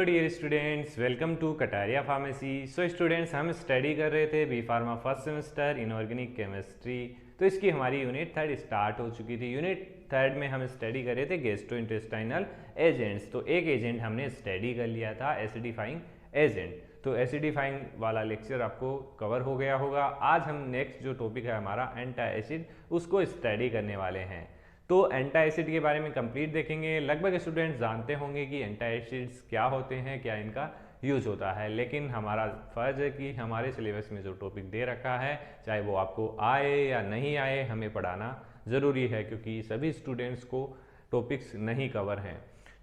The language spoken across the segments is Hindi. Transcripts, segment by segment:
Hello dear students, welcome to Kataria pharmacy. So students, हम स्टडी कर रहे थे B pharma first semester inorganic chemistry. तो इसकी हमारी यूनिट थर्ड स्टार्ट हो चुकी थी। यूनिट थर्ड में हम स्टडी कर रहे थे गैस्ट्रो इंटेस्टाइनल एजेंट्स। तो एक एजेंट हमने स्टडी कर लिया था, एसिडिफाइंग एजेंट। तो एसिडिफाइंग वाला लेक्चर आपको कवर हो गया होगा। आज हम नेक्स्ट जो टॉपिक है हमारा एंटी एसिड, उसको स्टडी करने वाले हैं। तो एंटी एसिड के बारे में कंप्लीट देखेंगे। लगभग स्टूडेंट्स जानते होंगे कि एंटी एसिड्स क्या होते हैं, क्या इनका यूज होता है, लेकिन हमारा फर्ज है कि हमारे सिलेबस में जो टॉपिक दे रखा है, चाहे वो आपको आए या नहीं आए, हमें पढ़ाना ज़रूरी है, क्योंकि सभी स्टूडेंट्स को टॉपिक्स नहीं कवर हैं।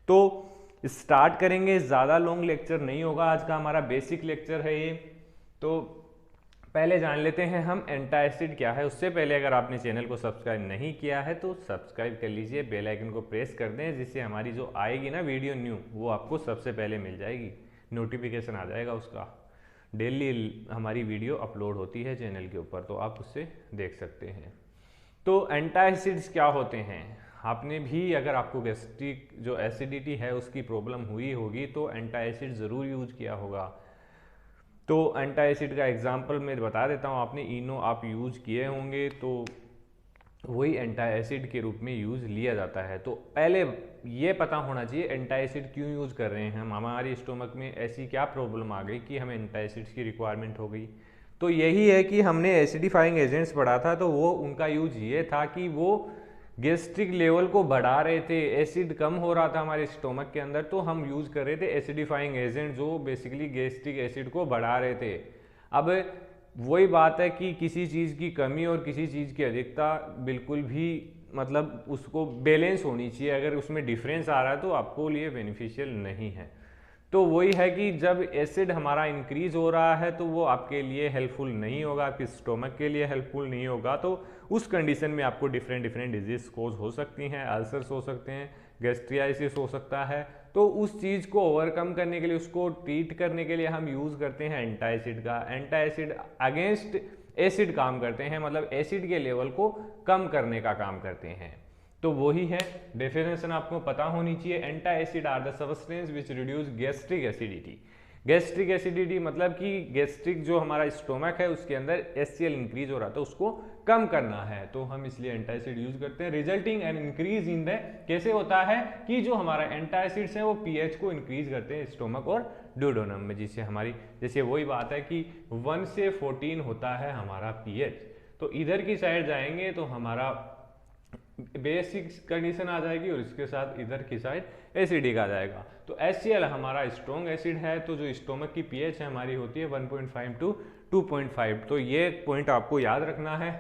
तो स्टार्ट करेंगे। ज़्यादा लॉन्ग लेक्चर नहीं होगा, आज का हमारा बेसिक लेक्चर है ये। तो पहले जान लेते हैं हम एंटी एसिड क्या है। उससे पहले अगर आपने चैनल को सब्सक्राइब नहीं किया है तो सब्सक्राइब कर लीजिए, बेल आइकन को प्रेस कर दें, जिससे हमारी जो आएगी ना वीडियो न्यू, वो आपको सबसे पहले मिल जाएगी, नोटिफिकेशन आ जाएगा उसका। डेली हमारी वीडियो अपलोड होती है चैनल के ऊपर, तो आप उससे देख सकते हैं। तो एंटी एसिड्स क्या होते हैं, आपने भी अगर आपको गैस्ट्रिक जो एसिडिटी है उसकी प्रॉब्लम हुई होगी तो एंटी एसिड ज़रूर यूज किया होगा। तो एंटी एसिड का एग्जांपल मैं बता देता हूँ। आपने इनो आप यूज़ किए होंगे, तो वही एंटी एसिड के रूप में यूज़ लिया जाता है। तो पहले ये पता होना चाहिए एंटी एसिड क्यों यूज़ कर रहे हैं हम। हमारे स्टोमक में ऐसी क्या प्रॉब्लम आ गई कि हमें एंटी एसिड्स की रिक्वायरमेंट हो गई। तो यही है कि हमने एसिडिफाइंग एजेंट्स पढ़ा था, तो वो उनका यूज ये था कि वो गैस्ट्रिक लेवल को बढ़ा रहे थे, एसिड कम हो रहा था हमारे स्टोमक के अंदर, तो हम यूज़ कर रहे थे एसिडिफाइंग एजेंट जो बेसिकली गैस्ट्रिक एसिड को बढ़ा रहे थे। अब वही बात है कि किसी चीज़ की कमी और किसी चीज़ की अधिकता बिल्कुल भी मतलब उसको बैलेंस होनी चाहिए। अगर उसमें डिफरेंस आ रहा है तो आपको लिए बेनिफिशियल नहीं है। तो वही है कि जब एसिड हमारा इंक्रीज हो रहा है तो वो आपके लिए हेल्पफुल नहीं होगा, आपके स्टोमक के लिए हेल्पफुल नहीं होगा। तो उस कंडीशन में आपको डिफरेंट डिफरेंट डिजीज कोज हो सकती हैं, अल्सर्स हो सकते हैं, गैस्ट्रियासिस हो सकता है। तो उस चीज़ को ओवरकम करने के लिए, उसको ट्रीट करने के लिए हम यूज़ करते हैं एंटी एसिड का। एंटी एसिड अगेंस्ट एसिड काम करते हैं, मतलब एसिड के लेवल को कम करने का काम करते हैं। तो वही है, डेफिनेशन आपको पता होनी चाहिए। Anti acid are the substance which reduce gastric acidity. Gastric acidity मतलब कि गैस्ट्रिक जो हमारा स्टोमक है उसके अंदर HCl इंक्रीज हो रहा था, उसको कम करना है, तो हम इसलिए एंटी एसिड यूज करते हैं। Resulting an increase in the, कैसे होता है कि जो हमारा एंटी एसिड्स हैं वो pH को इंक्रीज करते हैं स्टोमक और ड्यूडेनम में, जिससे हमारी, जैसे वही बात है कि 1 से 14 होता है हमारा pH। तो इधर की साइड जाएंगे तो हमारा बेसिक कंडीशन आ जाएगी और इसके साथ इधर की साइड एसिडिक आ जाएगा। तो HCl हमारा स्ट्रॉन्ग एसिड है, तो जो स्टोमक की pH है हमारी होती है 1.5 टू 2.5। तो ये पॉइंट आपको याद रखना है।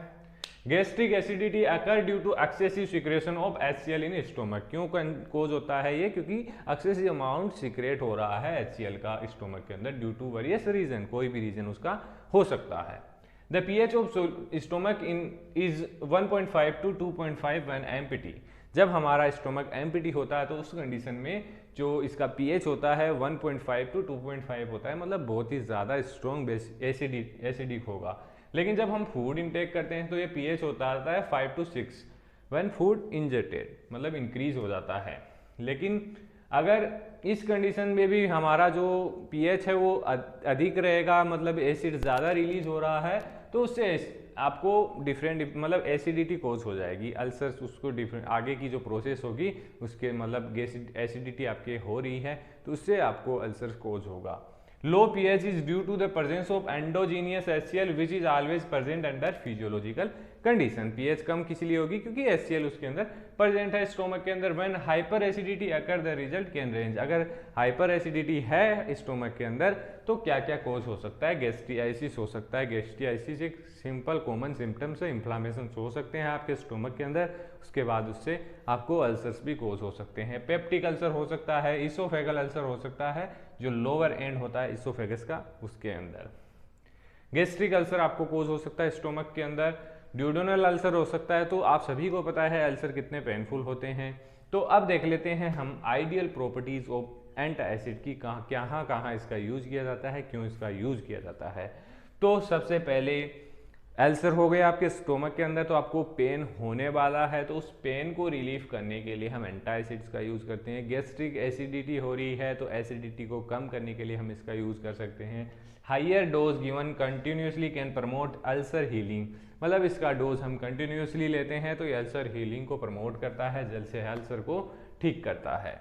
Gastric acidity occur due to excessive secretion of HCl in stomach. क्यों कोज होता है ये, क्योंकि एक्सेसिव अमाउंट सिक्रेट हो रहा है HCl का स्टोमक के अंदर ड्यू टू वेरियस रीजन, कोई भी रीजन उसका हो सकता है। The pH of stomach is 1.5 to 2.5 when empty। जब हमारा स्टोमक एम्प्टी होता है तो उस कंडीशन में जो इसका pH होता है 1.5 to 2.5 होता है, मतलब बहुत ही ज़्यादा स्ट्रॉन्ग एसिडिक होगा। लेकिन जब हम फूड इंटेक करते हैं तो ये pH होता है 5 to 6 when food ingested, मतलब इंक्रीज हो जाता है। लेकिन अगर इस कंडीशन में भी हमारा जो pH है वो अधिक रहेगा, मतलब एसिड ज़्यादा रिलीज हो रहा है, तो उससे आपको डिफरेंट मतलब एसिडिटी कोज हो जाएगी, अल्सर्स, उसको डिफरेंट आगे की जो प्रोसेस होगी उसके मतलब एसिडिटी आपके हो रही है तो उससे आपको अल्सर्स कोज होगा। Low pH is due to the presence of endogenous HCl which is always present under physiological condition. pH कम किस लिए होगी, क्योंकि HCl उसके अंदर प्रेजेंट है स्टोमक के अंदर। When hyper acidity occur the result can range. अगर हाइपर एसिडिटी है स्टोमक के अंदर तो क्या क्या कोज हो सकता है, गैस्ट्रियासिस हो सकता है। गैस्ट्रियासिस एक सिंपल कॉमन सिम्टम्स है, इन्फ्लामेशन हो सकते हैं आपके स्टोमक के अंदर, उसके बाद उससे आपको अल्सर्स भी कोज हो सकते हैं। पेप्टिक अल्सर हो सकता है, इसोफेगल अल्सर हो सकता है, जो लोअर एंड होता है इसोफेगस का उसके अंदर। गैस्ट्रिक अल्सर आपको कोज हो सकता है स्टोमक के अंदर। ड्यूडेनल अल्सर हो सकता है। तो आप सभी को पता है अल्सर कितने पेनफुल होते हैं। तो अब देख लेते हैं हम ideal properties of anti acid की, कहाँ कहाँ इसका यूज किया जाता है, क्यों इसका यूज किया जाता है। तो सबसे पहले अल्सर हो गया आपके स्टोमक के अंदर, तो आपको पेन होने वाला है, तो उस पेन को रिलीफ करने के लिए हम एंटासिड्स का यूज़ करते हैं। गैस्ट्रिक एसिडिटी हो रही है तो एसिडिटी को कम करने के लिए हम इसका यूज़ कर सकते हैं। Higher dose given continuously can promote ulcer healing, मतलब इसका डोज हम कंटिन्यूसली लेते हैं तो ये अल्सर हीलिंग को प्रमोट करता है, जल्द से अल्सर को ठीक करता है।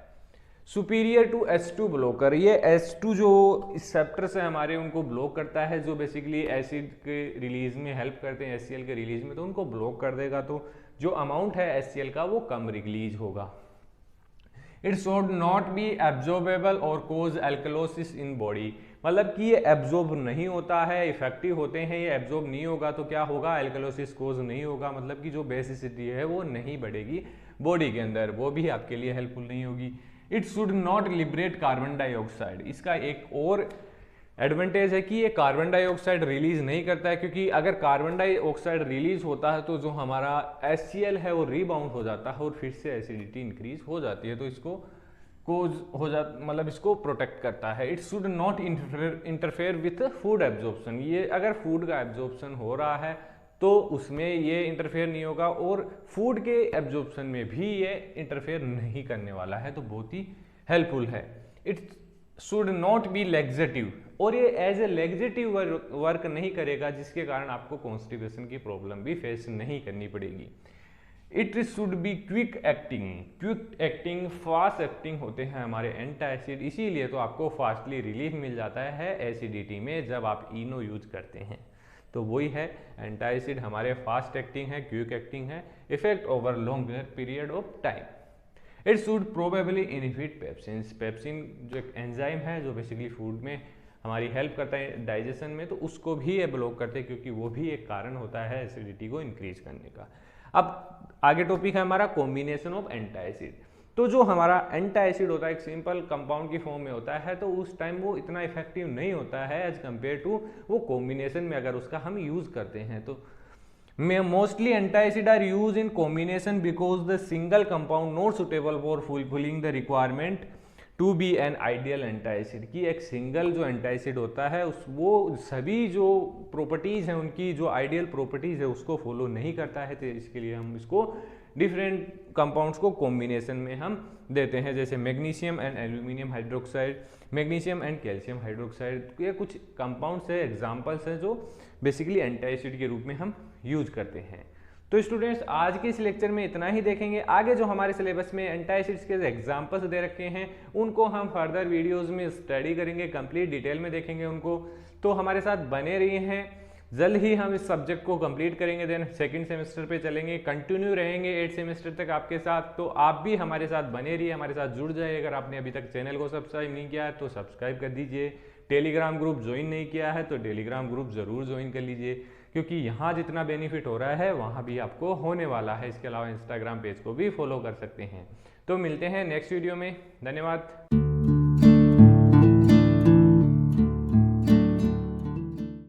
सुपीरियर टू H2 ब्लॉकर, ये H2 जो रिसेप्टर्स हैं हमारे उनको ब्लॉक करता है, जो बेसिकली एसिड के रिलीज में हेल्प करते हैं, HCl के रिलीज में, तो उनको ब्लॉक कर देगा तो जो अमाउंट है HCl का वो कम रिलीज होगा। It should not be absorbable और कोज एल्कलोसिस इन बॉडी, मतलब कि ये एब्जॉर्ब नहीं होता है, इफेक्टिव होते हैं, ये एब्जॉर्ब नहीं होगा तो क्या होगा, एल्कलोसिस कोज नहीं होगा, मतलब कि जो बेसिसिटी है वो नहीं बढ़ेगी बॉडी के अंदर, वो भी आपके लिए हेल्पफुल नहीं होगी। It should not liberate carbon dioxide, इसका एक और एडवांटेज है कि ये कार्बन डाइऑक्साइड रिलीज नहीं करता है, क्योंकि अगर कार्बन डाइऑक्साइड रिलीज होता है तो जो हमारा HCl है वो रीबाउंड हो जाता है और फिर से एसिडिटी इंक्रीज हो जाती है, तो इसको कोज हो जा मतलब इसको प्रोटेक्ट करता है। It should not interfere with food absorption, ये अगर फूड का एब्जॉर्प्शन हो रहा है तो उसमें ये इंटरफेयर नहीं होगा और फूड के एब्जॉर्प्शन में भी ये इंटरफेयर नहीं करने वाला है, तो बहुत ही हेल्पफुल है। It should not be laxative, और ये एज ए लेग्जेटिव वर्क नहीं करेगा, जिसके कारण आपको कॉन्स्टिपेशन की प्रॉब्लम भी फेस नहीं करनी पड़ेगी। It should be quick acting fast acting होते हैं हमारे एंटासिड, इसीलिए तो आपको फास्टली रिलीफ मिल जाता है एसिडिटी में जब आप इनो यूज करते हैं, तो वही है एंटासिड हमारे फास्ट एक्टिंग है, क्विक एक्टिंग है, effect over longer period of time. It should probably inhibit pepsin, pepsin जो एक एंजाइम है जो बेसिकली फूड में हमारी हेल्प करता है डाइजेशन में, तो उसको भी ये ब्लॉक करते हैं, क्योंकि वो भी एक कारण होता है एसिडिटी को इंक्रीज करने का। अब आगे टॉपिक है हमारा कॉम्बिनेशन ऑफ एंटासिड, तो जो हमारा एंटासिड होता है एक सिंपल कंपाउंड की फॉर्म में होता है, तो उस टाइम वो इतना इफेक्टिव नहीं होता है एज कम्पेयर टू वो कॉम्बिनेशन में अगर उसका हम यूज करते हैं। तो mostly antacid are use in combination because the single compound not suitable for fulfilling the requirement to be an ideal antacid, की एक सिंगल जो एंटासिड होता है उस वो सभी जो प्रॉपर्टीज हैं उनकी जो आइडियल प्रॉपर्टीज है उसको फॉलो नहीं करता है, तो इसके लिए हम इसको डिफरेंट कंपाउंड्स को कॉम्बिनेशन में हम देते हैं, जैसे magnesium and aluminium hydroxide, magnesium and calcium hydroxide, ये कुछ कंपाउंड्स है, एग्जांपल्स हैं जो बेसिकली एंटासिड के रूप में हम यूज करते हैं। तो स्टूडेंट्स आज के इस लेक्चर में इतना ही देखेंगे, आगे जो हमारे सिलेबस में एंटासिड्स के एग्जांपल्स दे रखे हैं उनको हम फर्दर वीडियोस में स्टडी करेंगे, कंप्लीट डिटेल में देखेंगे उनको, तो हमारे साथ बने रहिए हैं। जल्द ही हम इस सब्जेक्ट को कंप्लीट करेंगे, देन सेकंड सेमेस्टर पे चलेंगे, कंटिन्यू रहेंगे 8 सेमेस्टर तक आपके साथ, तो आप भी हमारे साथ बने रहिए, हमारे साथ जुड़ जाइए। अगर आपने अभी तक चैनल को सब्सक्राइब नहीं किया है तो सब्सक्राइब कर दीजिए, टेलीग्राम ग्रुप ज्वाइन नहीं किया है तो टेलीग्राम ग्रुप जरूर ज्वाइन कर लीजिए, क्योंकि यहाँ जितना बेनिफिट हो रहा है वहाँ भी आपको होने वाला है। इसके अलावा इंस्टाग्राम पेज को भी फॉलो कर सकते हैं। तो मिलते हैं नेक्स्ट वीडियो में, धन्यवाद।